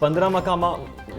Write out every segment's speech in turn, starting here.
15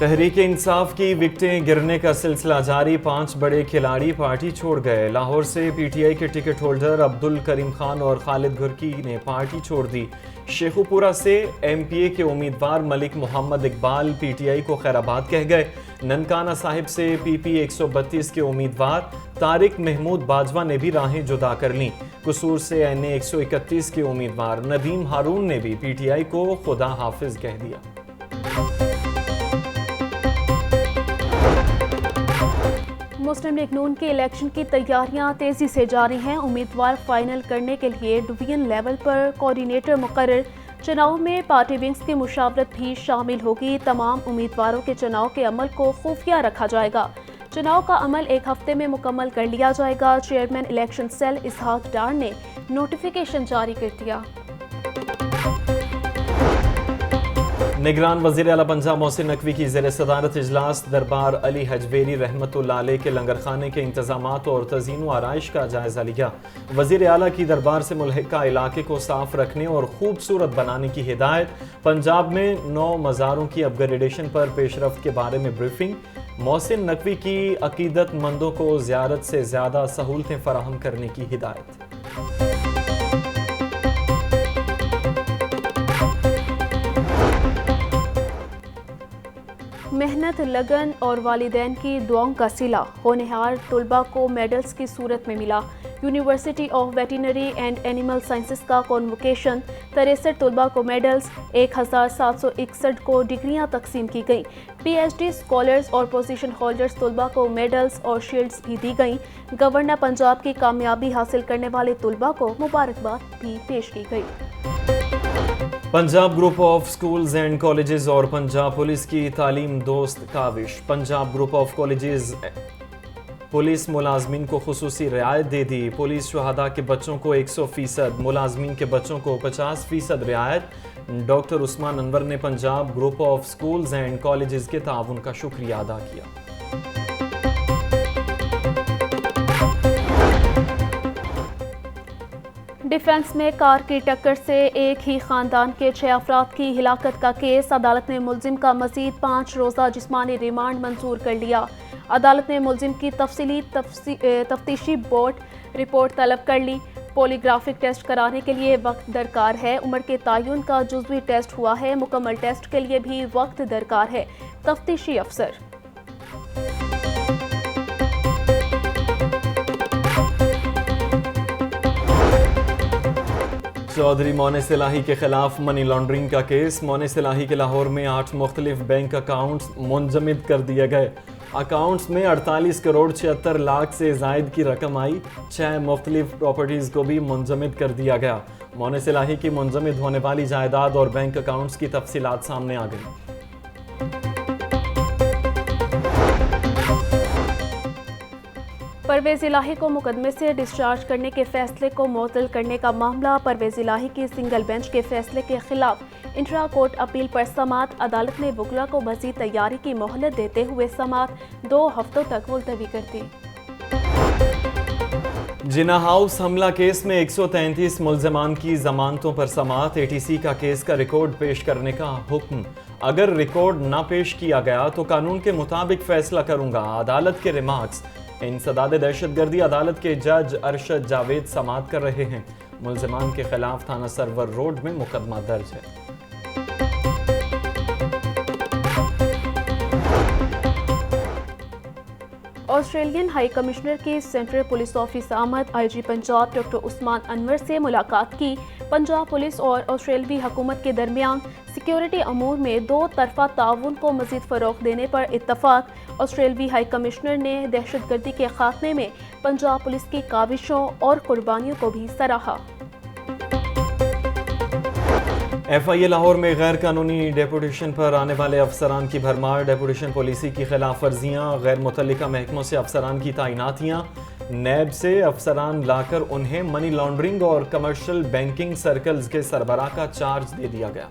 تحریک انصاف کی وکٹیں گرنے کا سلسلہ جاری، 5 بڑے کھلاڑی پارٹی چھوڑ گئے۔ لاہور سے پی ٹی آئی کے ٹکٹ ہولڈر عبدالکریم خان اور خالد گھرکی نے پارٹی چھوڑ دی۔ شیخوپورہ سے ایم پی اے کے امیدوار ملک محمد اقبال پی ٹی آئی کو خیر آباد کہہ گئے۔ ننکانہ صاحب سے پی پی 132 کے امیدوار طارق محمود باجوہ نے بھی راہیں جدا کر لیں۔ قصور سے این اے 131 کے امیدوار ندیم ہارون نے بھی پی ٹی آئی کو خدا حافظ کہہ دیا۔ مسلم لیگ نون کے الیکشن کی تیاریاں تیزی سے جاری ہیں۔ امیدوار فائنل کرنے کے لیے ڈویژن لیول پر کوآرڈینیٹر مقرر۔ چناؤ میں پارٹی ونگز کی مشاورت بھی شامل ہوگی۔ تمام امیدواروں کے چناؤ کے عمل کو خفیہ رکھا جائے گا۔ چناؤ کا عمل 1 ہفتے میں مکمل کر لیا جائے گا۔ Chairman election cell Ishaq Dar نے نوٹیفیکیشن جاری کر دیا۔ نگران وزیر اعلیٰ پنجاب محسن نقوی کی زیر صدارت اجلاس دربار علی حجویری رحمۃ اللہ علیہ کے لنگر خانے کے انتظامات اور تزئین و آرائش کا جائزہ لیا۔ وزیر اعلیٰ کی دربار سے ملحقہ علاقے کو صاف رکھنے اور خوبصورت بنانے کی ہدایت۔ پنجاب میں 9 مزاروں کی اپ گریڈیشن پر پیش رفت کے بارے میں بریفنگ۔ محسن نقوی کی عقیدت مندوں کو زیارت سے زیادہ سہولتیں فراہم کرنے کی ہدایت۔ محنت، لگن اور والدین کی دعاؤں کا صلہ ہونہار طلباء کو میڈلز کی صورت میں ملا۔ University of veterinary and animal sciences کا کنووکیشن، 63 طلباء کو میڈلز، 1761 کو ڈگریاں تقسیم کی گئیں۔ پی ایچ ڈی اسکالرز اور پوزیشن ہولڈرز طلباء کو میڈلز اور شیلڈز بھی دی گئیں۔ گورنر پنجاب کی کامیابی حاصل کرنے والے طلباء کو مبارکباد بھی پیش کی گئی۔ Punjab group of schools and colleges اور پنجاب پولیس کی تعلیم دوست کاوش۔ Punjab group of colleges police ملازمین کو خصوصی رعایت دے دی۔ پولیس شہداء کے بچوں کو 100%، ملازمین کے بچوں کو 50% رعایت۔ ڈاکٹر عثمان انور نے Punjab group of schools and colleges کے تعاون کا شکریہ ادا کیا۔ ڈیفنس میں کار کی ٹکر سے ایک ہی خاندان کے 6 افراد کی ہلاکت کا کیس۔ عدالت نے ملزم کا مزید 5 روزہ جسمانی ریمانڈ منظور کر لیا۔ عدالت نے ملزم کی تفصیلی تفتیشی رپورٹ طلب کر لی۔ پولیگرافک ٹیسٹ کرانے کے لیے وقت درکار ہے۔ عمر کے تعین کا جزوی ٹیسٹ ہوا ہے۔ مکمل ٹیسٹ کے لیے بھی وقت درکار ہے۔ تفتیشی افسر چودھری مونے سلاہی کے خلاف منی لانڈرنگ کا کیس۔ مونے سلاہی کے لاہور میں 8 مختلف بینک اکاؤنٹس منجمد کر دیے گئے۔ اکاؤنٹس میں 48 کروڑ 76 لاکھ سے زائد کی رقم آئی۔ 6 مختلف پراپرٹیز کو بھی منجمد کر دیا گیا۔ مونے سلاہی کی منجمد ہونے والی جائیداد اور بینک اکاؤنٹس کی تفصیلات سامنے آ گئیں۔ پرویز الہی کو مقدمے سے ڈسچارج کرنے کے فیصلے کو معطل کرنے کا معاملہ۔ پرویز الہی کی سنگل بینچ کے فیصلے کے خلاف انٹرا کورٹ اپیل پر سماعت۔ عدالت نے وکلا کو مزید تیاری کی مہلت دیتے ہوئے سماعت 2 ہفتوں تک ملتوی کر دی۔ جناح ہاؤس حملہ کیس میں 133 ملزمان کی ضمانتوں پر سماعت۔ اے ٹی سی کا کیس کا ریکارڈ پیش کرنے کا حکم۔ اگر ریکارڈ نہ پیش کیا گیا تو قانون کے مطابق فیصلہ کروں گا، عدالت کے ریمارکس۔ انسداد دہشت گردی عدالت کے جج ارشد جاوید سماعت کر رہے ہیں۔ ملزمان کے خلاف تھانہ سرور روڈ میں مقدمہ درج ہے۔ آسٹریلین ہائی کمشنر کی سینٹرل پولیس آفس آمد۔ آئی جی پنجاب ڈاکٹر عثمان انور سے ملاقات کی۔ پنجاب پولیس اور آسٹریلوی حکومت کے درمیان سیکیورٹی امور میں 2 طرفہ تعاون کو مزید فروغ دینے پر اتفاق۔ آسٹریلوی ہائی کمشنر نے دہشت گردی کے خاتمے میں پنجاب پولیس کی کاوشوں اور قربانیوں کو بھی سراہا۔ ایف آئی اے لاہور میں غیر قانونی ڈیپوٹیشن پر آنے والے افسران کی بھرمار۔ ڈیپوٹیشن پالیسی کی خلاف ورزیاں، غیر متعلقہ محکموں سے افسران کی تعیناتیاں، نیب سے افسران لا کر انہیں منی لانڈرنگ اور کمرشل بینکنگ سرکلز کے سربراہ کا چارج دے دیا گیا۔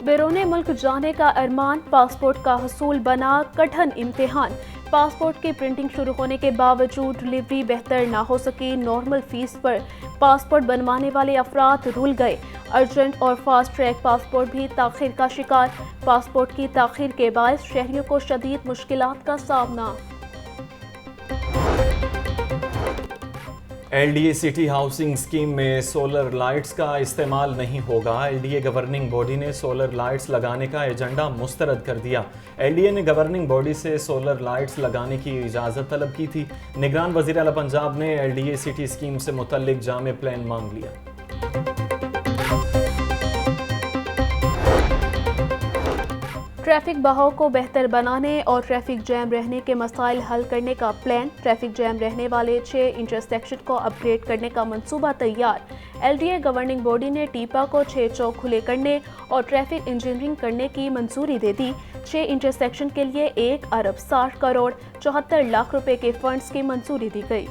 بیرون ملک جانے کا ارمان، پاسپورٹ کا حصول بنا کٹھن امتحان۔ پاسپورٹ کی پرنٹنگ شروع ہونے کے باوجود ڈلیوری بہتر نہ ہو سکی، نارمل فیس پر پاسپورٹ بنوانے والے افراد رول گئے، ارجنٹ اور فاسٹ ٹریک پاسپورٹ بھی تاخیر کا شکار، پاسپورٹ کی تاخیر کے باعث شہریوں کو شدید مشکلات کا سامنا۔ L D A city housing scheme میں سولر لائٹس کا استعمال نہیں ہوگا، L D A governing body نے سولر لائٹس لگانے کا ایجنڈا مسترد کر دیا۔ ایل ڈی اے نے گورننگ باڈی سے سولر لائٹس لگانے کی اجازت طلب کی تھی۔ نگران وزیر اعلیٰ پنجاب نے L D A city scheme سے متعلق جامع پلان مانگ لیا۔ ٹریفک بہاؤ کو بہتر بنانے اور ٹریفک جیم رہنے کے مسائل حل کرنے کا پلان، ٹریفک جیم رہنے والے 6 انٹرسیکشن کو اپ گریڈ کرنے کا منصوبہ تیار۔ L D A governing body نے ٹیپا کو 6 چوک کھلے کرنے اور ٹریفک انجینئرنگ کرنے کی منظوری دے دی۔ 6 انٹرسیکشن کے لیے 1 ارب 60 کروڑ 74 لاکھ روپے کے فنڈز کی منظوری دی گئی۔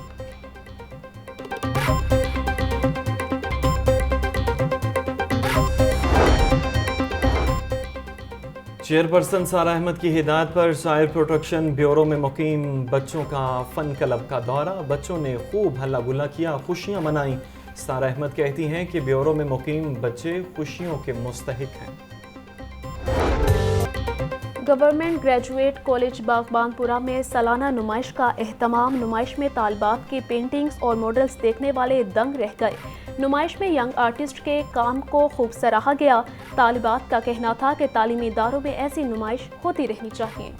چیئرپرسن سارہ احمد کی ہدایت پر چائلڈ پروٹیکشن بیورو میں مقیم بچوں کا فن کلب کا دورہ، بچوں نے خوب ہلا گلا کیا، خوشیاں منائیں۔ سارہ احمد کہتی ہیں کہ بیورو میں مقیم بچے خوشیوں کے مستحق ہیں۔ گورنمنٹ گریجویٹ کالج باغبان پورہ میں سالانہ نمائش کا اہتمام، نمائش میں طالبات کی پینٹنگز اور ماڈلز دیکھنے والے دنگ رہ گئے۔ نمائش میں ینگ آرٹسٹ کے کام کو خوب سراہا گیا۔ طالبات کا کہنا تھا کہ تعلیمی اداروں میں ایسی نمائش ہوتی رہنی چاہیے۔